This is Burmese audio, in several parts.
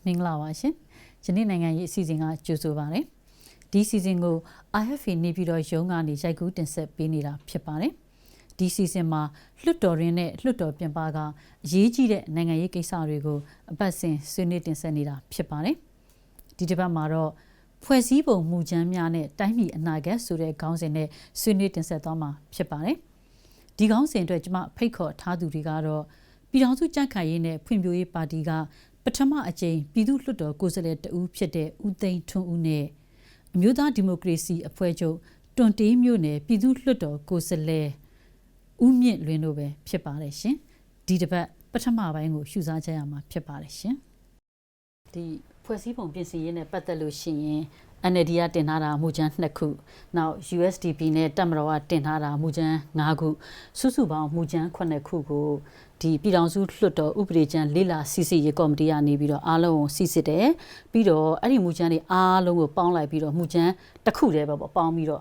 မင်္ဂလာပါရှင်။ယနေ့နိုင်ငံရေးအစီအစဉ်ကကြိုဆိုပါရစေ။ဒီအစီအစဉ်ကို IFA နေပြည်တော်ရုံးကနေရိုက်ကူးတင်ဆက်ပေးနေတာဖြစ်ပါတယ်။ဒီအစီအစဉ်မှာလွှတ်တော်ရင်းနဲ့လွှတ်တော်ပြင်ပကအရေးကြီးတဲ့နိုင်ငံရေးကိစ္စတွေကိုအပတ်စဉ်ဆွေးနွေးတင်ဆက်နေတာဖြစ်ပါတယ်။ဒီတစ်ပတ်မှာတော့ဖွဲ့စည်းပုံမူကြမ်းများနဲ့တိုင်းပြည်အနာဂတ်ဆိုတဲ့ခေါင်းစဉ်နဲ့ဆွေးနွေးတင်ဆက်သွားမှာဖြစ်ပါတယ်။ဒီခေါင်းစဉ်အတွက်ကျွန်မဖိတ်ခေါ်ထားသူတွေကတော့ပြည်ထောင်စုကြံ့ခိုင်ရေးနဲ့ဖွံ့ဖြိုးရေးပါတီကပထမအကြိမ်ပြည်သူ့လွှတ်တော်ကိုယ်စားလှယ်တဦးဖြစ်တဲ့ဦးသိန်းထွန်းဦးနဲ့အမျိုးသားဒီမိုကရေစီအဖွဲ့ချုပ်တွန်တေးမြို့နယ်ပြည်သူ့လွှတ်တော်ကိုယ်စားလှယ်ဦးမြင့်လွင်တို့ပဲဖြစ်ပါတယ်ရှင်ဒီတစ်ပတ်ပထမပိုင်းကိုရှုစားကြရမှာဖြစ်ပါတယ်ရှင်ဒီဖွဲ့စည်းပုံပြင်ဆင်ရေးနဲ့ပတ်သက်လို့ရှိရင် NLD ကတင်ထားတာမူကြမ်း2ခုနောက် USDP နဲ့တပ်မတော်ကတင်ထားတာမူကြမ်း5ခုစုစုပေါင်းမူကြမ်း9ခုကိုဒီပြည်ထောင်စုလွှတ်တော်ဥပဒေကြမ်းလေးလာစီစစ်ရေးကော်မတီကနေပြီးတော့အားလုံးကိုစီစစ်တယ်ပြီးတော့အဲ့ဒီမူကြမ်းတွေအားလုံးကိုပေါင်းလိုက်ပြီးတော့မူကြမ်းတစ်ခုတည်းပဲပေါ့ပေါင်းပြီးတော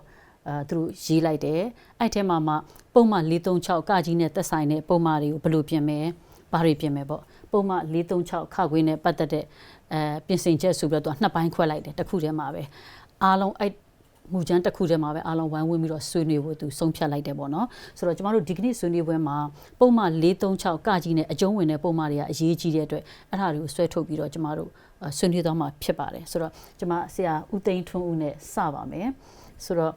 ့သူတို့ရေးလိုက်တယ်အဲ့ထဲမှာမှပုံမှန်436ကကြီးနဲ့သက်ဆိုင်တဲ့ပုံမှန်တွေကိုဘယ်လိုပြင်မယ်ဘာတွေပြင်မယ်ပေါ့ပုံမှန်436ခခွေးနဲ့ပတ်သက်တဲ့ပြင်ဆင်ချက်ဆိုပြီးတော့နှစ်ပိုင်းခွဲလိုက်တယ်တစ်ခုတည်းမှာပဲအားလုံးအဲ့မူကြမ်းတစ်ခုတည်းမှာပဲအားလုံးဝိုင်းဝန်းပြီးတော့ဆွေးနွေးဖို့သူဆုံးဖြတ်လိုက်တယ်ပေါ့နော်ဆိုတော့ကျမတို့ဒီကနေ့ဆွေးနွေးပွဲမှာပုံမှန်436ကကြီးနဲ့အကျုံးဝင်တဲ့ပုံမှန်တွေကအရေးကြီးတဲ့အတွက်အဲ့ဒါတွေကိုဆွဲထုတ်ပြီးတော့ကျမတို့ဆွေးနွေးသွားမှာဖြစ်ပါတယ်ဆိုတော့ကျမဆရာဦးသိန်းထွန်းဦးနဲ့စပါမယ်ဆိုတော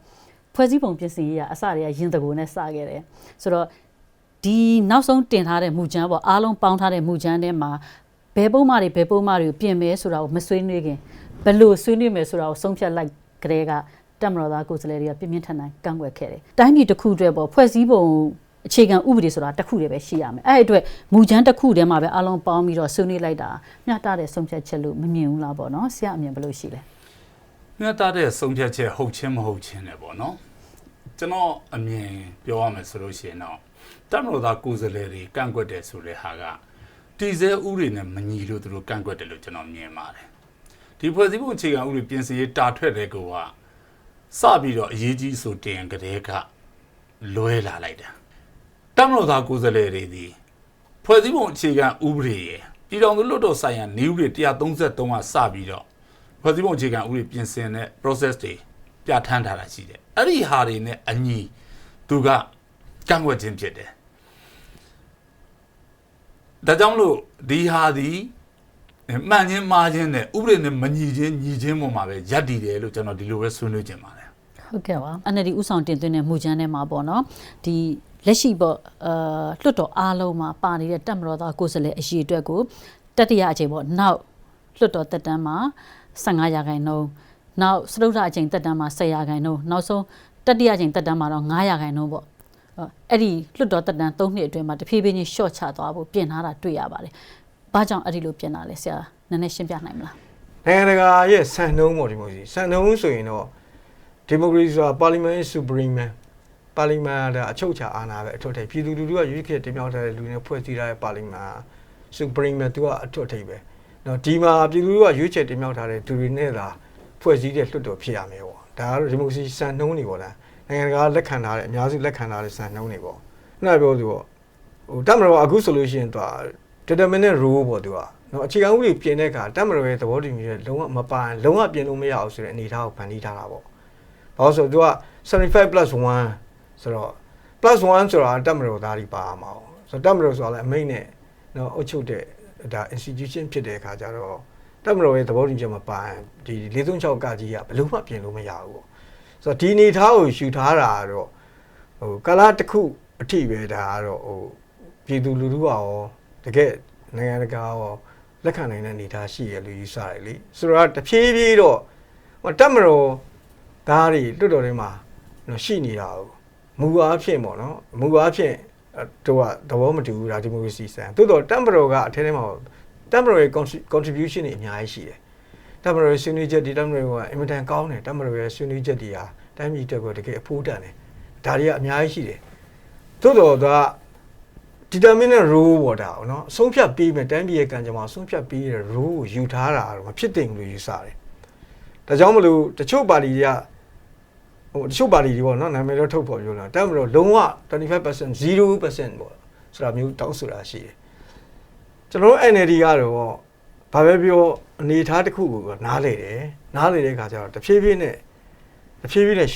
့ဖွဲ့စည်းပုံပြင်ဆင်ရေးကအစတွေကရင်တကိုနဲ့စခဲ့တယ်ဆိုတော့ဒီနောက်ဆုံးတင်ထားတဲ့မူကြမ်းပေါ့အားလုံးပေါင်းထားတဲ့မူကြမ်းထဲမှာဘယ်ပုံမှန်တွေကိုပြင်မယ်ဆိုတာကိုမဆွေးနွေးခင်ဘယ်လိုဆွေးနွေးမယ်ဆိုတာကိုဆုံးဖြတ်လိုက်ကြတဲ့ကတပ်မတော်သားကိုယ်စားလှယ်တွေကပြင်းပြင်းထန်ထန်ကန့်ကွက်ခဲ့တယ်။တိုင်းပြည်တစ်ခုအတွက်ပေါ့ဖွဲ့စည်းပုံအခြေခံဥပဒေဆိုတာတစ်ခုတည်းပဲရှိရမယ်။အဲ့အတွက်မူကြမ်းတစ်ခုတည်းမှာပဲအားလုံးပေါင်းပြီးတော့ဆွေးနွေးလိုက်တာမျှတတဲ့ဆုံးဖြတ်ချက်လို့မမြင်ဘူးလားပေါ့နော်။ဆရာအမြင်ဘယ်လိုရှိလဲ။မျှတတဲ့ဆုံးဖြတ်ချက်ဟုတ်ချင်းမဟုတ်ချင်းနဲ့ပေါ့နော်။ကျွန်တော်အမြင်ပြောရမယ်ဆိုလို့ရှိရင်တော့တပ်မတော်သားကိုယ်စားလှယ်တွေကန့်ကွက်တယ်ဆိုတဲ့ဟာကတည်ဆဲဥပဒေနဲ့မညီလို့သူတို့ကန့်ကွက်တယ်လို့ကျွန်တော်မြင်ပါတယ်။ဒီဖွဲ့စည်းပုံအခြေခံဥပဒေပြင်ဆင်ရေးတာထွက်တဲ့ကောစပြီးတော့အရေးကြီးဆိုတင်ကြတဲ့ကလွဲလာလိုက်တာတပ်မတော်သားကိုယ်စားလှယ်တွေဒီဖွဲ့စည်းပုံအခြေခံဥပဒေရဲ့ပြည်ထောင်စုလွှတ်တော်ဆိုင်ရာနည်းဥပဒေ133ကစပြီးတော့ဖွဲ့စည်းပုံအခြေခံဥပဒေပြင်ဆင်တဲ့ process တွေပြဋ္ဌာန်းထားတာရှိတယ်အဲ့ဒီဟာတွေနဲ့အညီသူကကန့်ကွက်ခြင်းဖြစ်တယ်ဒါကြောင့်မလို့ဒီဟာဒီမှန်ချင်းမှားချင်းနဲ့ဥပဒေနဲ့မညီချင်းညီချင်းပေါ်မှာပဲရပ်တည်တယ်လို့ကျွန်တော်ဒီလိုပဲဆွေးနွေးခြင်းပါတယ်ဟုတ်ကဲ့ပါ NLD ဥဆောင်တင်သွင်းတဲ့မူကြမ်းထဲမှာပေါ့နော်ဒီလက်ရှိပေါ့လွှတ်တော်အားလုံးမှာပါနေတဲ့တပ်မတော်သားကိုယ်စားလှယ်အရေးအတွက်ကိုတတိယအကြိမ်ပေါ့နောက်လွှတ်တော်တက်တန်းမှာ15ရာခိုင်နှုန်းနောက်စတုတ္ထအကြိမ်တက်တန်းမှာ10ရာခိုင်နှုန်းနောက်ဆုံးတတိယအကြိမ်တက်တန်းမှာတော့9ရာခိုင်နှုန်းပေါ့အဲ့ဒီလွှတ်တော်တက်တန်း3နှစ်အတွင်းမှာတဖြည်းဖြည်းချင်း short ချသွားဖို့ပြင်ထားတာတွေ့ရပါတယ်ဘာကြောင့်အဲ့ဒီလိုပြင်တာလဲဆရာနည်းနည်းရှင်းပြနိုင်မလားနိုင်ငံတကာရဲ့စံနှုန်းပေါ့ဒီမိုကရေစီစံနှုန်းဆိုရင်တော့ဒီမိုကရေစီဆိုတာ Parliament Supreme ပါလီမန်ကအချုပ်ချာအာဏာပဲအထွတ်ထိပ်ပြည်သူလူထုကရွေးချယ်တင်မြှောက်ထားတဲ့လူတွေဖွဲ့စည်းထားတဲ့ပါလီမန် Supreme သူကအထွတ်ထိပ်ပဲနော်ဒီမှာပြည်သူလူထုကရွေးချယ်တင်မြှောက်ထားတဲ့သူတွေနဲ့သာဖွဲ့စည်းတဲ့လွှတ်တော်ဖြစ်ရမယ်ပေါ့ဒါကတော့ဒီမိုကရေစီစံနှုန်းတွေပေါ့လားနိုင်ငံတကာလက်ခံထားတဲ့အများစုလက်ခံထားတဲ့စံနှုန်းတွေပေါ့ခုနပြောသူပေါ့ဟိုတမတော်အခုဆိုလို့ရှိရင်သူက determinate rule ပေါ့သူကနော်အခြေခံဥပဒေပြင်တဲ့အခါတမတော်ရဲ့သဘောတူညီချက်လုံးဝမပန်လုံးဝပြင်လို့မရအောင်ဆိုတဲ့အနေအထားကိုဖန်တီးထားတာပေါ့ဘာလို့ဆိုသူက75+1ဆိုတော့ +1 ဆိုတာတမတော်သားတွေပါမှာပေါ့ဆိုတော့တမတော်ဆိုတာလည်းအမိန့်နဲ့နော်အုပ်ချုပ်တဲ့ဒါ institution ဖြစ်တဲ့အခါကျတော့တမတော်ရဲ့သဘောတူညီချက်မပန်ဒီ436ကကြီးကဘယ်လို့မှပြင်လို့မရဘူးပေါ့ဆိုတော့ဒီအနေအထားကိုယူထားတာတော့ဟိုကာလတစ်ခုအထိပဲဒါကတော့ဟိုပြည်သူလူထုကရောတကယ်နိုင်ငံတကာရောလက်ခံနိုင်တဲ့အနေအထားရှိရလို့ယူဆတယ်လေဆိုတော့တဖြည်းဖြည်းတော့တက်မတော်သားတွေလွတ်တော်ထဲမှာရှိနေတာမူအားဖြင့်ပေါ့နော်မူအားဖြင့်တို့ကသဘောမတူဘူးဒါဒီမိုကရေစီစံသို့တော့တက်မတော်ကအထဲထဲမှာတက်မတော်ရဲ့ contribution တွေအများကြီးရှိတယ်တက်မတော်ရဲ့ဆွေးနွေးချက်ဒီတက်မတော်ကအင်မတန်ကောင်းတယ်တက်မတော်ရဲ့ဆွေးနွေးချက်တွေဟာတိုင်းပြည်တက်ကိုတကယ်အဖိုးတန်တယ်ဒါတွေကအများကြီးရှိတယ်သို့တော့ဒါdeterminate rule ပေါ့ဒါเนาะဆုံးဖြတ်ပေးမယ်တိုင်းပြည်ရဲ့ကံကြမ္မာဆုံးဖြတ်ပေးတဲ့ rule ကိုယူထားတာတော့မဖြစ်တင်ဘူးလို့ယူဆတယ်ဒါကြောင့်မလို့တချို့ပါတီတွေကဟိုတချို့ပါတီတွေပေါ့เนาะနာမည်တော့ထုတ်ဖော်ပြောလာတက်မလို့လုံးဝ 25% 0% ပေါ့ဆိုတာမျိုးတောင်းဆိုတာရှိတယ်ကျွန်တော်တို့ NLD ကတော့ ဘာပဲပြောအနေထားတစ်ခုကိုနားလေတယ်နားလေတဲ့အခါကျတော့တဖြည်းဖြည်းနဲ့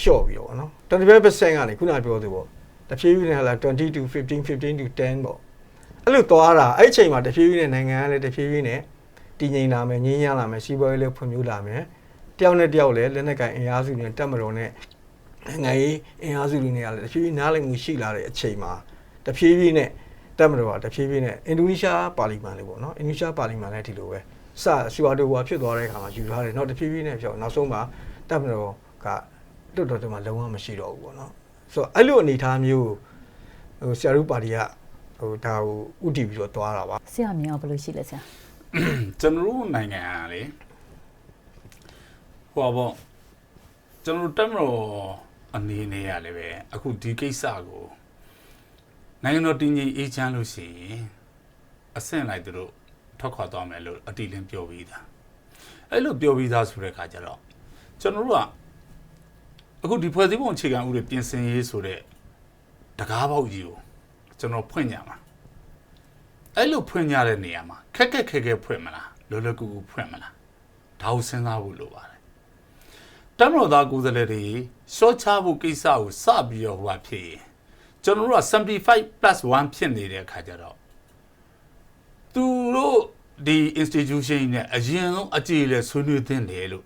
ရှော့ပြီးတော့နော်25%ကနေခုနပြောသူပေါ့တဖြည်းဖြည်းနဲ့ဟလာ20 to 15 15 to 10ပေါ့အဲ့လိုသွားတာအဲ့ချိန်မှာတဖြည်းဖြည်းနဲ့နိုင်ငံကလည်းတဖြည်းဖြည်းနဲ့တည်ငြိမ်လာမယ်ငြင်းရလာမယ်စီးပွားရေးလည်းဖွံ့ဖြိုးလာမယ်တယောက်နဲ့တယောက်လည်းလက်နက်ကိုင်အင်အားစုတွေတက်မတော်နဲ့နိုင်ငံရေးအင်အားစုတွေနဲ့လည်းတဖြည်းဖြည်းနားလည်မှုရှိလာတဲ့အချိန်မှာတဖြည်းဖြည်းနဲ့တက်မတော်ကတဖြည်းဖြည်းနဲ့အင်ဒိုနီးရှားပါလီမန်လေးပေါ့နော်အင်ဒိုနီးရှားပါလီမန်လည်းဒီလိုပဲစီဝါတိုဝါဖြစ်သွားတဲ့အခါမှာယူထားတယ်နောက်တဖြည်းဖြည်းနဲ့ပြောနောက်ဆုံးမှာတက်မတော်ကတော်တော်မှလုံးဝမရှိတော့ဘူးပေါ့နော်ဆိုတော့အဲ့လိုအနေအထားမျိုးဆရာတို့ပါတီကဒါကိုဥတည်ပြီးတော့သွားတာပါဆရာမြင်အောင်ဘယ်လိုရှိလဲဆရာကျွန်တော်တို့နိုင်ငံကလေဟောပေါ့ကျွန်တော်တက်မလို့အနေနဲ့ရလည်းပဲအခုဒီကိစ္စကိုနိုင်ငံတော်တည်ငြိမ်အေးချမ်းလို့ရှိရင်အဆင့်လိုက်သူတို့ထောက်ခွာသွားမယ်လို့အတီးလင်းပြောပြီးသားအဲ့လိုပြောပြီးသားဆိုတဲ့အခါကျတော့ကျွန်တော်တို့ကအခုဒီဖွဲ့စည်းပုံအခြေခံဥပဒေပြင်ဆင်ရေးဆိုတဲ့တကားပေါက်ကြီးကိုကျွန်တော်ဖွင့်ကြမှာအဲ့လိုဖွင့်ကြတဲ့နေရာမှာခက်ခဲဖွင့်မလားလောလောကူကူဖွင့်မလားဒါကိုစဉ်းစားဖို့လိုပါတယ်တမတော်သားကိုယ်စားလှယ်တွေရှော့ချဖို့ကိစ္စကိုစပြီးတော့ဟိုဖြစ်ရင်ကျွန်တော်တို့က75+1ဖြစ်နေတဲ့အခါကျတော့သူတို့ဒီ institution နဲ့အရင်ဆုံးအခြေလဲဆွေးနွေးသင့်တယ်လို့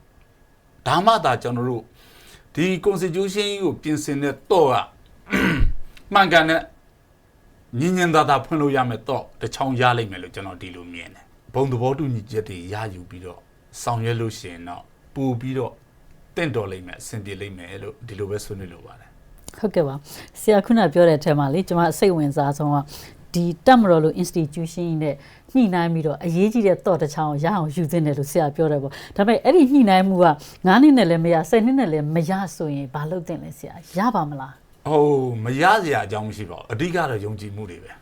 ဒါမှသာကျွန်တော်တို့ဒီ constitution ကိုပြင်ဆင်တဲ့တော့ကမှန်ကန်တဲ့ညဉ့်ညင်သာဖွင့်လို့ရမယ်တော့တချောင်းရလိမ့်မယ်လို့ကျွန်တော်ဒီလိုမြင်တယ်ဘုံသဘောတူညီချက်တွေရယူပြီးတော့ဆောင်ရွက်လို့ရှိရင်တော့ပို့ပြီးတော့တင့်တော်လိမ့်မယ်အဆင်ပြေလိမ့်မယ်လို့ဒီလိုပဲဆွေးနွေးလို့ပါတယ်ဟုတ်ကဲ့ပါဆရာခုနပြောတဲ့အထက်မှာလေကျွန်မစိတ်ဝင်စားဆုံးကဒီတက်မတော်လို့ institution နဲ့ညှိနှိုင်းပြီးတော့အရေးကြီးတဲ့တော့တချောင်းရအောင်ယူသင့်တယ်လို့ဆရာပြောတယ်ပေါ့ဒါပေမဲ့အဲ့ဒီညှိနှိုင်းမှုက9နှစ်နဲ့လည်းမရ10နှစ်နဲ့လည်းမရဆိုရင်ဘာလုပ်သင့်လဲဆရာရပါမလားမရစရာအကြောင်းမရှိပါဘူးအဓိကတော့ယုံကြည်မှုတွေပဲ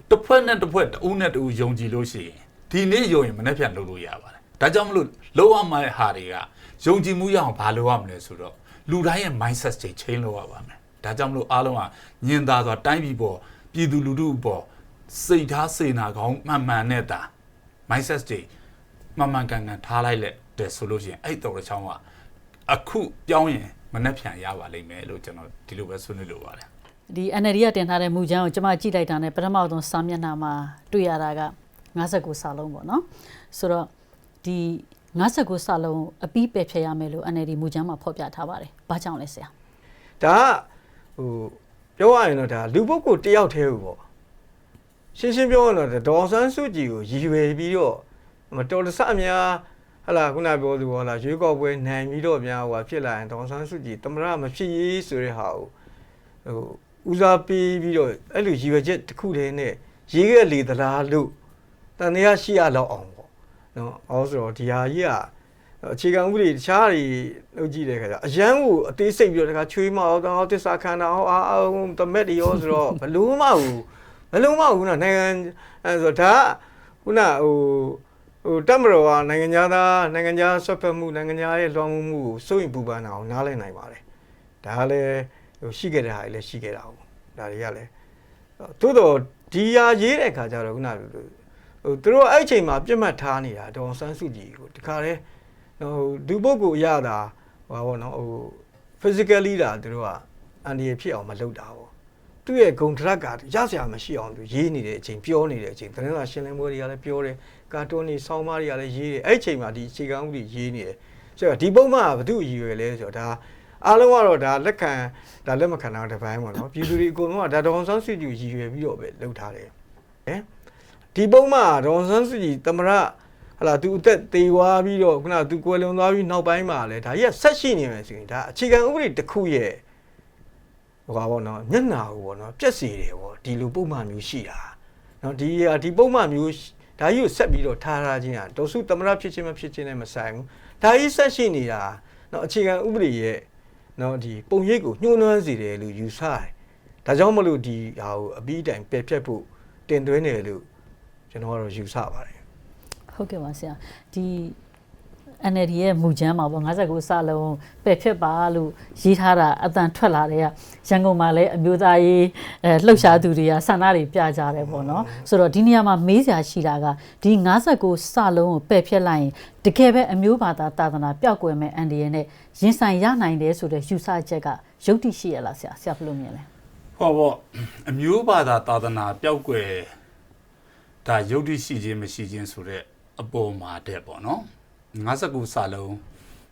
တစ်ဖွဲ့နဲ့တစ်ဖွဲ့တဦးနဲ့တဦးယုံကြည်လို့ရှိရင်ဒီနေ့ယုံရင်မနေ့ပြန်လုပ်လို့ရပါတယ်ဒါကြောင့်မလို့လုံးဝမှဟာတွေကယုံကြည်မှုရအောင်ဘာလုပ်ရမလဲဆိုတော့လူတိုင်းရဲ့ mindset တွေ change လုပ်ရပါမယ်ဒါကြောင့်မလို့အားလုံးကညင်သာစွာတိုင်းပြည်ပေါ်ပြည်သူလူထုပေါ်စိတ်ထားစေနာကောင်းမှန်နဲ့တာ mindset တွေမှန်ကန်ထားလိုက်လက်တယ်ဆိုလို့ရှိရင်အဲ့တော်တစ်ချောင်းကအခုပြောင်းရင်မနှက်ပြန်ရပါလိမ့်မယ်လို့ကျွန်တော်ဒီလိုပဲဆွေးနွေးလိုပါတယ်ဒီ NLD ကတင်ထားတဲ့မူကြမ်းကိုကျွန်မကြည့်လိုက်တာနဲ့ပထမဆုံးစာမျက်နှာမှာတွေ့ရတာက59စာလုံးပေါ့နော်ဆိုတော့ဒီ59စာလုံးအပြီးပယ်ဖျက်ရမယ်လို့ NLD မူကြမ်းမှာဖော်ပြထားပါတယ်ဘာကြောင့်လဲဆရာဒါပြောရရင်တော့ဒါလူပုဂ္ဂိုလ်တယောက်တည်းကိုပေါ့ရှင်းပြောရတော့ဒေါ်ဆန်းစုကြည်ကိုရည်ရွယ်ပြီးတော့မတော်တဆအများဟလာခုနပြောသူဟောလာရွေးကောက်ပွဲနိုင်ပြီးတော့များဟိုဖြစ်လာရင်ဒေါ်ဆန်းစုကြည်တမရမဖြစ်ရေးဆိုတဲ့ဟာကိုဦးစားပေးပြီးတော့အဲ့လိုရည်ရွယ်ချက်တစ်ခုတည်းနဲ့ရေးခဲ့လေသလားလို့တန်တရားရှိရလောက်အောင်ပေါ့နော်အော်ဆိုတော့ဒီဟာကြီးကအခြေခံဥပဒေတခြားတွေလုပ်ကြည့်တဲ့ခါကျအရန်ကိုအသေးစိတ်ပြီးတော့တခါချွေးမအောင်တော့တစ္ဆာခန္ဓာဟောတမက်တွေရောဆိုတော့ဘလုံးမဟုတ်ခုနနိုင်ငံဆိုတော့ဒါခုနတက်မတော်ကနိုင်ငံခြားဆွတ်ဖက်မှုနိုင်ငံခြားရဲ့လွှမ်းမိုးမှုကိုစိုးရင်ပူပန်တာအောင်နားလည်နိုင်ပါတယ်ဒါကလည်းရှိခဲ့တဲ့ဟာတွေလည်းရှိခဲ့တာဟုတ်ဒါတွေကလည်းသို့တော့ဒီဟာရေးတဲ့ခါကျတော့ခုနသူတို့အဲ့ချိန်မှာပြစ်မှတ်ထားနေတာဒေါ်ဆန်းစုကြည်ကိုတခါလဲဒုပုဂ္ဂိုလ်ရတာဟောပေါ့နော်physically တာသူတို့ကအန်ဒီဖြစ်အောင်မလုပ်တာပေါ့သူ့ရဲ့ဂုံထရက်ကရစရာမရှိအောင်သူရေးနေတဲ့အချိန်ပြောနေတဲ့အချိန်သတင်းစာရှင်းလင်းပွဲတွေကလည်းပြောတယ်ကာတွန်းတွေဆောင်းပါးတွေကလည်းရေးတယ်အဲ့ချိန်မှာဒီအခြေခံဥပဒေရေးနေတယ်ဆိုတော့ဒီပုံမှန်ကဘသူ့ရည်ရွယ်လဲဆိုတော့ဒါအားလုံးကတော့ဒါလက်မခံတာတစ်ပိုင်းပေါ့နော်ပြည်သူတွေအကုန်လုံးကဒါဒေါ်ဆန်းစုကြည်ရည်ရွယ်ပြီးတော့ပဲလုပ်ထားတယ်ဟမ်ဒီပုံမှန်ဒေါ်ဆန်းစုကြည်တမရဟလာသူအသက်သေးသွားပြီးတော့ခုနသူကွယ်လွန်သွားပြီးနောက်ပိုင်းမှာလည်းဒါကြီးကဆက်ရှိနေမယ်ဆိုရင်ဒါအခြေခံဥပဒေတစ်ခုရဲ့ဟိုပါပေါ့နော်မျက်နှာကိုပေါ့နော်ပြက်စီတယ်ပေါ့ဒီလိုပုံမှန်မျိုးရှိတာနော်ဒီပုံမှန်မျိုးဒါကြီးကိုဆက်ပြီးတော့ထားခြင်းဟာဒေါ်စုတမရဖြစ်ခြင်းမဖြစ်ခြင်းနဲ့မဆိုင်ဘူးဒါကြီးဆက်ရှိနေတာနော်အခြေခံဥပဒေရဲ့နော်ဒီပုံရိပ်ကိုညှိုးနှွမ်းစေတယ်လို့ယူဆတယ်ဒါကြောင့်မလို့ဒီဟာကိုအပြီးတိုင်ပယ်ဖြတ်ဖို့တင်သွင်းတယ်လို့ကျွန်တော်ကတော့ယူဆပါတယ်ဟုတ်ကဲ့ပါဆရာဒီ NLD ရဲ့မူချမ်းမှာပေါ့59စလုံးပယ်ဖြစ်ပါလို့ရေးထားတာအတန်ထွက်လာတဲ့ရန်ကုန်မှာလည်းအမျိုးသားရေးလှုပ်ရှားသူတွေကဆန္ဒတွေပြကြတယ်ပေါ့နော်ဆိုတော့ဒီနေရာမှာမေးစရာရှိတာကဒီ59စလုံးကိုပယ်ဖြစ်လိုက်ရင်တကယ်ပဲအမျိုးဘာသာသာသနာပျောက်ကွယ်မဲ့အန်ဒီရဲ့နဲ့ရင်ဆိုင်ရနိုင်တယ်ဆိုတဲ့ယူဆချက်ကယုတ်တိရှိရလားဆရာဘယ်လိုမြင်လဲဟောပေါ့အမျိုးဘာသာသာသနာပျောက်ကွယ်ဒါယုတ်တိရှိခြင်းမရှိခြင်းဆိုတဲ့အပေါ်မှာတဲ့ပေါ့နော်59စာလုံး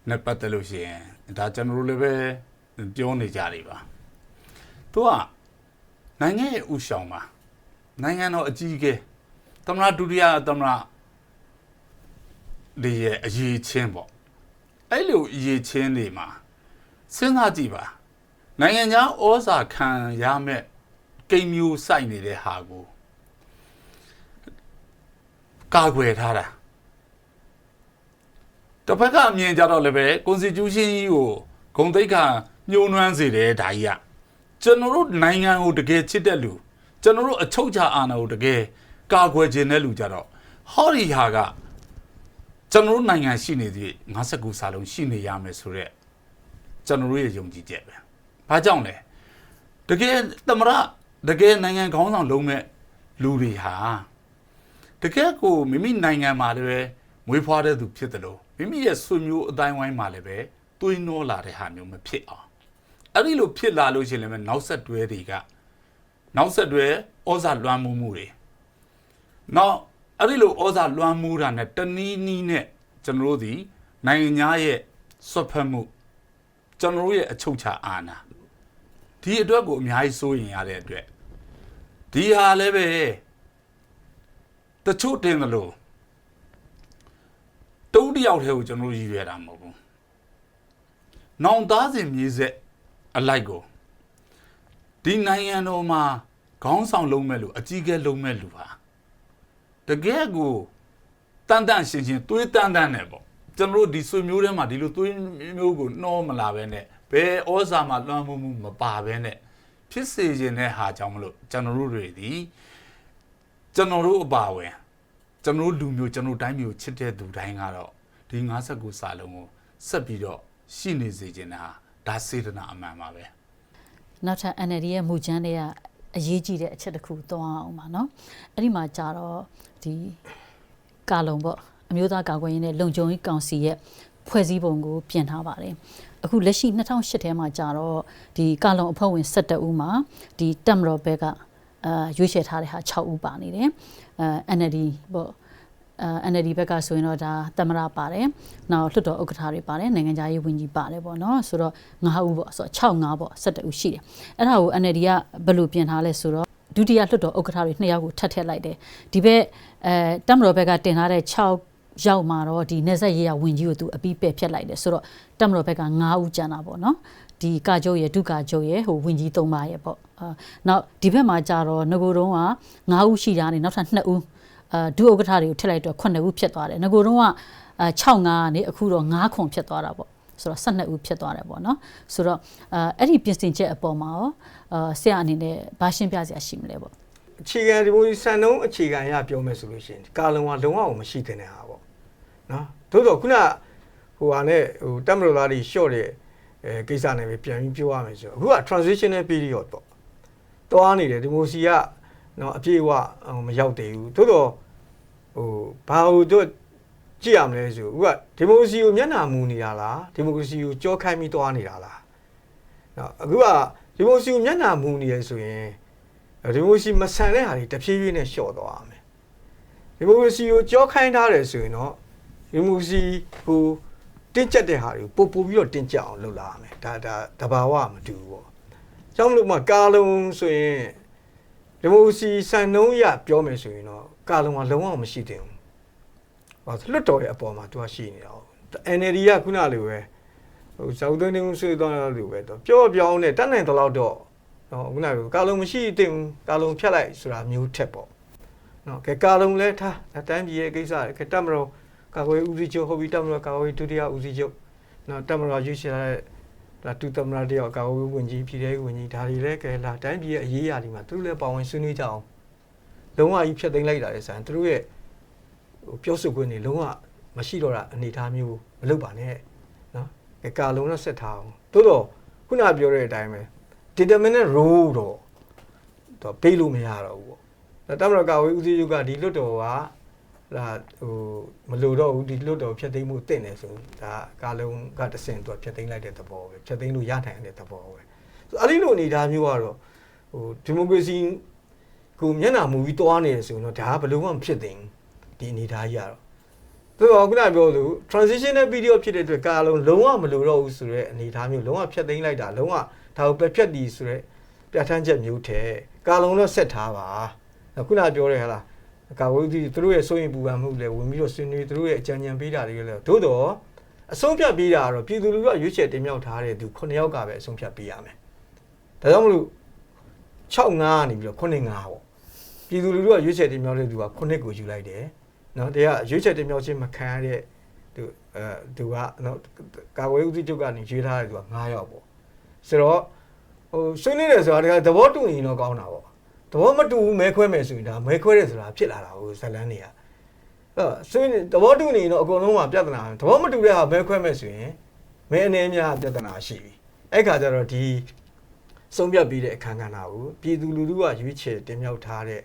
နဲ့ပတ်သက်လို့ရှိရင်ဒါကျွန်တော်တို့လည်းပဲပြောနေကြတယ်ပါသူကနိုင်ငံရဲ့ဥဆောင်ပါနိုင်ငံတော်အကြီးအကဲသမ္မတဒုတိယသမ္မတတွေရဲ့အရေးချင်းပေါ့အဲ့လိုအရေးချင်းတွေမှာစဉ်းစားကြည့်ပါနိုင်ငံခြားဩဇာခံရမဲ့ကိန်းမျိုးစိုက်နေတဲ့ဟာကိုကာကွယ်ထားတာတစ်ဖက်ကအမြင်ကြတော့လည်းပဲ constitution ကြီးကိုဂုံတိတ်ခါညှိုးနှွမ်းစေတယ်ဒါကြီးကကျွန်တော်တို့နိုင်ငံကိုတကယ်ချစ်တဲ့လူကျွန်တော်တို့အချုပ်ချာအာဏာကိုတကယ်ကာကွယ်ခြင်းတဲ့လူကြတော့ဟောဒီဟာကကျွန်တော်တို့နိုင်ငံရှိနေသေး59စာလုံးရှိနေရမယ်ဆိုတော့ကျွန်တော်တို့ရဲ့ယုံကြည်ချက်ပဲ။ဘာကြောင့်လဲတကယ်သမရတကယ်နိုင်ငံခေါင်းဆောင်လုံးမဲ့လူတွေဟာတကယ်ကိုမိမိနိုင်ငံမှာလည်းမွေးဖွားတဲ့သူဖြစ်တယ်လို့မိမိရဲ့ဆွေမျိုးအတိုင်းဝိုင်းမှာလည်းပဲသွေးနှောလာတဲ့ဟာမျိုးမဖြစ်အောင်အဲ့ဒီလိုဖြစ်လာလို့ရှိရင်လည်းနောက်ဆက်တွဲတွေကနောက်ဆက်တွဲဩဇာလွှမ်းမိုးမှုတွေနောက်အဲ့ဒီလိုဩဇာလွှမ်းမိုးတာနဲ့တနည်းနည်းနဲ့ကျွန်တော်တို့ဒီနိုင်ငံသားရဲ့ဆွတ်ဖက်မှုကျွန်တော်တို့ရဲ့အချုပ်ချာအာဏာဒီအတွက်ကိုအများကြီးစိုးရင်ရတဲ့အတွက်ဒီဟာလည်းပဲတချို့တင်တယ်လို့တုံးတယောက်တည်းကိုကျွန်တော်ရည်ရွယ်တာမဟုတ်ဘူး။နောင်သားစဉ်မြေဆက်အလိုက်ကိုဒီနိုင်ငံတော်မှာခေါင်းဆောင်လုံးမဲ့လူအကြီးကဲလုံးမဲ့လူပါတကယ်ကိုတန်တန်ရှင်းရှင်းသွေးတန်တန်နဲ့ပေါ့ကျွန်တော်တို့ဒီဆွေမျိုးထဲမှာဒီလိုသွေးမျိုးကိုနှောမလာပဲနဲ့ဘယ်ဩဇာမှလွှမ်းမိုးမှုမပါပဲနဲ့ဖြစ်စေခြင်းတဲ့ဟာကြောင့်မလို့ကျွန်တော်တို့တွေဒီကျွန်တော်တို့အပါဝင်ကျွန်တော်လူမျိုးကျွန်တော်တိုင်းမျိုးချစ်တဲ့သူတိုင်းကတော့ဒီ59စာလုံးကိုဆက်ပြီးတော့ရှိနေစေချင်တာဒါစေတနာအမှန်ပါပဲနောက်ထပ် NLD ရဲ့မူချမ်းတွေကအရေးကြီးတဲ့အချက်တစ်ခုသွားအောင်ပါနော်အဲ့ဒီမှာကြတော့ဒီကာလုံပေါ့အမျိုးသားကာကွယ်ရေးနဲ့လုံခြုံရေးကောင်စီရဲ့ဖွဲ့စည်းပုံကိုပြင်ထားပါတယ်အခုလက်ရှိ2008ထဲမှာကြတော့ဒီကာလုံအဖွဲ့ဝင်17ဦးမှာဒီတက်မတော်ဘက်ကရွေးချယ်ထားတဲ့ဟာ6ဦးပါနေတယ်NLD ပေါ့NLD ဘက်ကဆိုရင်တော့ဒါသမရပါတယ်နောက်လွှတ်တော်ဥက္ကဋ္ဌတွေပါတယ်နိုင်ငံခြားရေးဝန်ကြီးပါတယ်ပေါ့နော်ဆိုတော့9ဦးပေါ့ဆိုတော့6ပေါ့17ဦးရှိတယ်အဲ့ဒါကို NLD ကဘယ်လိုပြင်ထားလဲဆိုတော့ဒုတိယလွှတ်တော်ဥက္ကဋ္ဌတွေ2ယောက်ကိုထပ်ထည့်လိုက်တယ်ဒီဘက်တက်မတော်ဘက်ကတင်ထားတဲ့6ရောက်မှာတော့ဒီနေဆက်ရေးရဝန်ကြီးကိုသူအပြီးပယ်ဖြတ်လိုက်တယ်ဆိုတော့တက်မတော်ဘက်က9ဦးကျန်တာပေါ့နော်ဒီကာချုပ်ရဲ့ဒုကာချုပ်ရဲ့ဟိုဝန်ကြီး3ပါးရဲ့ပေါ့နောက်ဒီဘက်မှာကြတော့ငကိုတုံးက9ဦးရှိတာနေနောက်ထပ်2ဦးဒုဥက္ကဋ္ဌတွေကိုထည့်လိုက်တော့9ဦးဖြစ်သွားတယ်ငကိုတုံးက65ကနေအခုတော့9ခွန်ဖြစ်သွားတာပေါ့ဆိုတော့12ဦးဖြစ်သွားတယ်ပေါ့နော်ဆိုတော့အဲ့ဒီပြင်ဆင်ချက်အပေါ်မှာရောဆရာအနေနဲ့ဘာရှင်းပြစရာရှိမလဲပေါ့အခြေခံဒီမိုကရေစီစံနှုန်းအခြေခံအရပြောမယ်ဆိုလို့ရှိရင်ကာလုံကလုံးဝမရှိတဲ့ဟာပေါ့နော်သို့တော့ခုနဟိုဟာနဲ့ဟိုတက်မတော်သားတွေရှော့တဲ့ကိစ္စနဲ့ပဲပြန်ပြီးပြောရမယ်ဆိုတော့အခုက transitional period ပေါ့တွားနေတယ်ဒီမိုကရေစီကနော်အပြည့်အဝမရောက်သေးဘူးသို့တော့ဟိုဘာလို့တို့ကြည့်ရမလဲဆိုအခုကဒီမိုကရေစီကိုမျက်နှာမူနေတာလားဒီမိုကရေစီကိုကြောခိုင်းပြီးတွားနေတာလားနော်အခုကဒီမိုကရေစီကိုမျက်နှာမူနေရဆိုရင်ဒီမိုကရေစီမဆန်တဲ့ဟာတွေတဖြည်းဖြည်းနဲ့လျှော့သွားရမယ်ဒီမိုကရေစီကိုကြောခိုင်းထားတယ်ဆိုရင်တော့ဒီမိုကရေစီဟိုတင်းကျပ်တဲ့ဟာတွေကိုပို့ပြီးတော့တင်းကျပ်အောင်လုပ်လာရမယ်ဒါတဘာဝမတူဘူးပေါ့ကြောင့်မလို့မှကာလုံဆိုရင်ဒီမိုကရေစီစံနှုန်းအရပြောမယ်ဆိုရင်တော့ကာလုံကလုံးဝမရှိသင့်ဘူးဟောလွတ်တော်ရဲ့အပေါ်မှာသူကရှိနေတာဟုတ် NLD ကခုနလိုပဲဟိုစောက်သွင်းနေမှုဆွေးသွားတယ်လို့ပဲတော့ပြောင်းနဲ့တတ်နိုင်တော့တော့နော်ခုနကကာလုံမရှိသင့်ဘူးကာလုံဖြတ်လိုက်ဆိုတာမျိုးထက်ပေါ့နော်ကဲကာလုံလဲထားအတန်းပြည်ရဲ့ကိစ္စကတက်မတော်ကာကွယ်ဦးစီးချုပ်ဟုတ်ပြီတက်မတော်ကာကွယ်ဒုတိယဦးစီးချုပ်နော်တက်မတော်ရွေးချယ်တဲ့လာတူသမရတယောက်ကာကွယ်ဝင်ကြီးပြည်ထောင်ဝင်ကြီးဒါတွေလည်းကဲလာတိုင်းပြည်ရဲ့အရေးအရာတွေမှာသူတို့လည်းပါဝင်ဆွေးနွေးကြအောင်လုံးဝကြီးဖြတ်သိမ်းလိုက်တာလေဆန်သူတို့ရဲ့ဟိုပြောဆိုခွင့်တွေလုံးဝ မရှိတော့တာအနေထားမျိုးမလုပ်ပါနဲ့နော်ကာလုံးတော့ဆက်ထားအောင်တိုးတော့ခုနပြောတဲ့အတိုင်းပဲ determinate role တော့ပေးလို့မရတော့ဘူးပေါ့တမရကဝေးဦးစီးချုပ်ကဒီလွတ်တော်ကဒါဟိုမလို့တော့ဘူးဒီလွတ်တော်ဖြတ်သိမ်းမှုတင့်တယ်ဆိုဒါကာလုံးကတဆင့်သူဖြတ်သိမ်းလိုက်တဲ့သဘောပဲဖြတ်သိမ်းလို့ရနိုင်တဲ့သဘောပဲဆိုအဲ့ဒီလိုအနေထားမျိုးကတော့ဟိုဒီမိုကရေစီကိုမျက်နှာမူပြီးတွားနေတယ်ဆိုတော့ဒါကဘယ်လိုမှမဖြစ်သင့်ဒီအနေထားကြီးကတော့တော်ခုနပြောလို့ transitional period ဖြစ်တဲ့အတွက်ကာလုံးလုံးဝမလို့တော့ဘူးဆိုတဲ့အနေထားမျိုးလုံးဝဖြတ်သိမ်းလိုက်တာလုံးဝဒါကိုပဲဖြတ်တည်ဆိုတဲ့ပြဋ္ဌာန်းချက်မျိုးထဲကာလုံးတော့ဆက်ထားပါခုနပြောရဲဟလားကာဝေးသူတို့ရဲ့စိုးရင်ပူပန်မှုလည်းဝင်ပြီးတော့ဆွေးနွေးသူတို့ရဲ့အကြံဉာဏ်ပေးတာတွေလည်းသို့တော့အဆုံးဖြတ်ပေးတာကတော့ပြည်သူလူထုကရွေးချယ်တင်မြှောက်ထားတဲ့သူ9ယောက်ကပဲအဆုံးဖြတ်ပေးရမယ်ဒါကြောင့်မလို့6-5ကနေပြီးတော့9-5ပေါ့ပြည်သူလူထုကရွေးချယ်တင်မြှောက်တဲ့သူက9ကိုယူလိုက်တယ်နော်တရားရွေးချယ်တင်မြှောက်ခြင်းမခံရတဲ့သူကနော်ကာဝေးဦးစီးချုပ်ကနေရွေးထားတဲ့သူက9ယောက်ပေါ့ဆိုတော့ဟိုဆွေးနွေးတယ်ဆိုတာသဘောတူရင်တော့ကောင်းတာပေါ့သဘောမတူဘူးမဲခွဲမယ်ဆိုရင်ဒါမဲခွဲတယ်ဆိုတာဖြစ်လာတာဟိုဇလန်းတွေကဆွေးနွေးသဘောတူနေရင်တော့အကုန်လုံးမှာပြဿနာသဘောမတူတဲ့ဟာမဲခွဲမယ်ဆိုရင်မဲအနေများပြဿနာရှိပြီအဲ့ခါကျတော့ဒီဆုံးဖြတ်ပြီးတဲ့အခမ်းကဏ္ဍကိုပြည်သူလူထုကရွေးချယ်တင်မြှောက်ထားတဲ့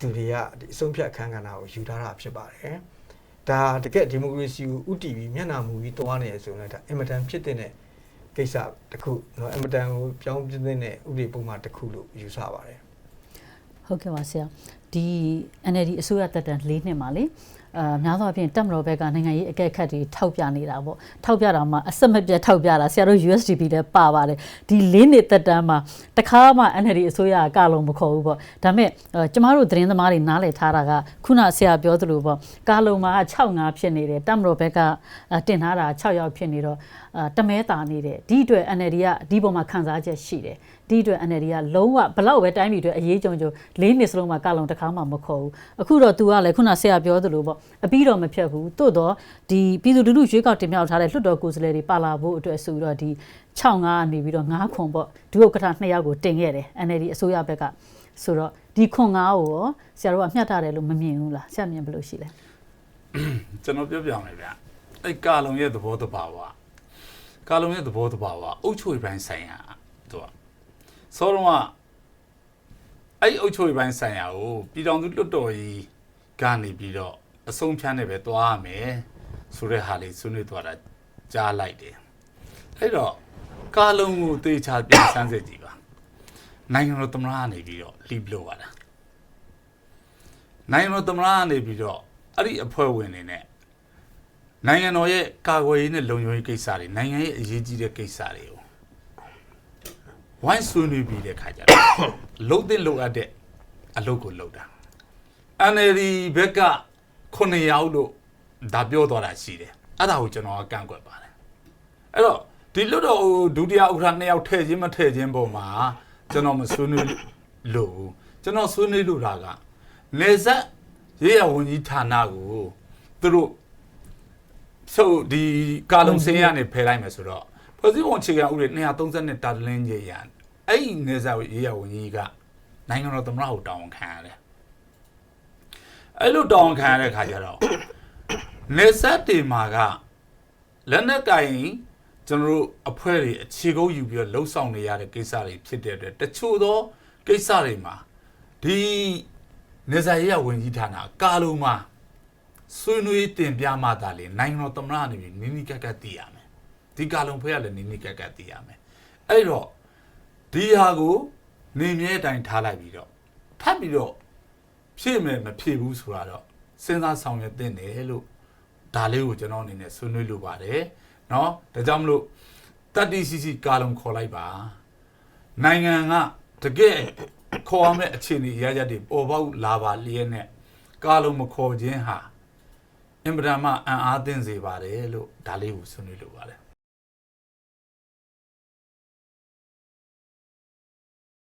သူတွေကဒီအဆုံးဖြတ်အခမ်းကဏ္ဍကိုယူထားတာဖြစ်ပါတယ်ဒါတကယ်ဒီမိုကရေစီကိုဥတီပြီးမျက်နှာမူပြီးတွားနေရဆိုရင်ဒါအင်မတန်ဖြစ်တဲ့ကိစ္စတစ်ခုเนาะအင်မတန်ကိုပြောင်းပြတဲ့ဥပဒေပုံမှန်တစ်ခုလို့ယူဆပါတယ်ဟုတ်ကဲ့ပါဆရာဒီ NLD အစိုးရတက်တန်4နှစ်မှာလေများသောအားဖြင့်တက်မတော်ဘက်ကနိုင်ငံရေးအကဲခတ်တွေထောက်ပြနေတာပေါ့ထောက်ပြတာမှာအဆက်မပြတ်ထောက်ပြတာဆရာတို့ USDP လည်းပါပါတယ်ဒီ4နှစ်တက်တန်မှာတခါမှ NLD အစိုးရကလုံးမခေါ်ဘူးပေါ့ဒါပေမဲ့ကျမတို့သတင်းသမားတွေနားလည်ထားတာကခုနဆရာပြောသလိုပေါ့ကာလုံးမှာ6-5ဖြစ်နေတယ်တက်မတော်ဘက်ကတင်ထားတာ6ယောက်ဖြစ်နေတော့တမဲတာနေတယ်ဒီအတွက် NLD ကဒီပေါ်မှာခံစားချက်ရှိတယ်ဒီအတွက် NLD ကလုံးဝဘလောက်ပဲတိုင်းပြည်အတွက်အရေးကြုံ4နှစ်စလုံးမှာကာလုံးတခါမှမခေါ်ဘူးအခုတော့ तू ကလည်းခုနဆရာပြောသလိုပေါ့အပြီးတော့မဖြတ်ဘူးတိုးတော့ဒီပြည်သူလူထုရွေးကောက်တင်မြှောက်ထားတဲ့လွှတ်တော်ကိုယ်စားလှယ်တွေပါလာဖို့အတွက်ဆိုပြီးတော့ဒီ6-5နေပြီးတော့9ခွန်ပေါ့ဒုဥက္ကဋ္ဌ2ယောက်ကိုတင်ခဲ့တယ် NLD အစိုးရဘက်ကဆိုတော့ဒီခွန်9ကိုရောဆရာတို့ကမျှထားတယ်လို့မမြင်ဘူးလားဆရာမြင်ဘယ်လိုရှိလဲကျွန်တော်ပြောပြမယ်ဗျအဲ့ကာလုံရဲ့သဘောတဘာဝကာလုံရဲ့သဘောတဘာဝအုပ်ချုပ်ရေးပိုင်းဆိုင်ရာသူကစောတော့အဲ့အုပ်ချုပ်ရေးပိုင်းဆိုင်ရာကိုပြည်တော်သူလွတ်တော်ကြီးကနေပြီးတော့အဆုံးဖြတ်နေပဲသွားရမယ်ဆိုတဲ့ဟာလေးဆွေးနွေးသွားတာကြားလိုက်တယ်အဲ့တော့ကာလုံကိုသေချာပြန်စမ်းစစ်ကြည့်ပါနိုင်ငံတော်သမ္မတကနေပြီးတော့လီဘလို့ပါလားနိုင်ငံတော်သမ္မတကနေပြီးတော့အဲ့ဒီအဖွဲ့ဝင်တွေနဲ့နိုင်ငံတော်ရဲ့ကာကွယ်ရေးနဲ့လုံခြုံရေးကိစ္စတွေနိုင်ငံရဲ့အရေးကြီးတဲ့ကိစ္စတွေကိုဝိုင်းဆွေးနွေးပြီးတဲ့ခါကျတော့လုံတဲ့လုံအပ်တဲ့အလုပ်ကိုလုပ်တာ NLD ဘက်က9ယောက်လို့ဒါပြောသွားတာရှိတယ်အဲ့ဒါကိုကျွန်တော်ကကန့်ကွက်ပါတယ်အဲ့တော့ဒီလွတ်တော်ဒုတိယဥက္ကဋ္ဌ2ယောက်ထည့်ခြင်းမထည့်ခြင်းပုံမှာကျွန်တော်မဆွေးနွေးလို့ကျွန်တော်ဆွေးနွေးလို့တာကနေဆက်ရေးရဝန်ကြီးဌာနကိုသူတို့ဆိုဒီကာလုံစင်းရနေဖယ်လိုက်မယ်ဆိုတော့ဖွဲ့စည်းပုံအခြေခံဥပဒေ232တာတလင်းကြီးရအဲ့ဒီနေဆက်ရေးရဝန်ကြီးကနိုင်ငံတော်သမ္မတကိုတောင်းခံရတယ်အဲ့လိုတောင်းခံရတဲ့ခါကျတော့နေဆက်တွေမှာကလက်နက်ကင်ကျွန်တော်တို့အဖွဲ့တွေအခြေကုပ်ယူပြီးတော့လှုပ်ဆောင်နေရတဲ့ကိစ္စတွေဖြစ်တဲ့အတွက်တချို့သောကိစ္စတွေမှာဒီနေဆက်ရေးရဝန်ကြီးဌာနကာလုံမှာဆွေးနွေးတင်ပြမှသာလေနိုင်ငံတော်သမ္မတနေပြီးနိနိကက်ကက်သိရမယ်ဒီကာလုံဖွဲ့ရလည်းနိနိကက်ကက်သိရမယ်အဲ့တော့ဒီဟာကိုနေမြဲတိုင်းထားလိုက်ပြီးတော့ထပ်ပြီးတော့ဖြည့်မယ်မဖြည့်ဘူးဆိုတာတော့စဉ်းစားဆောင်ရွက်သင့်တယ်လို့ဒါလေးကိုကျွန်တော်အနေနဲ့ဆွေးနွေးလိုပါတယ်เนาะဒါကြောင့်မလို့တတိစီစီကာလုံခေါ်လိုက်ပါနိုင်ငံကတကယ်ခေါ်ရမယ့်အခြေအနေရရတဲ့ပေါ်ပေါက်လာပါလျက်နဲ့ကာလုံမခေါ်ခြင်းဟာအင်ပဒမအံအားသင့်စေပါတယ်လို့ဒါလေးကိုဆွေးနွေးလိုပါတယ်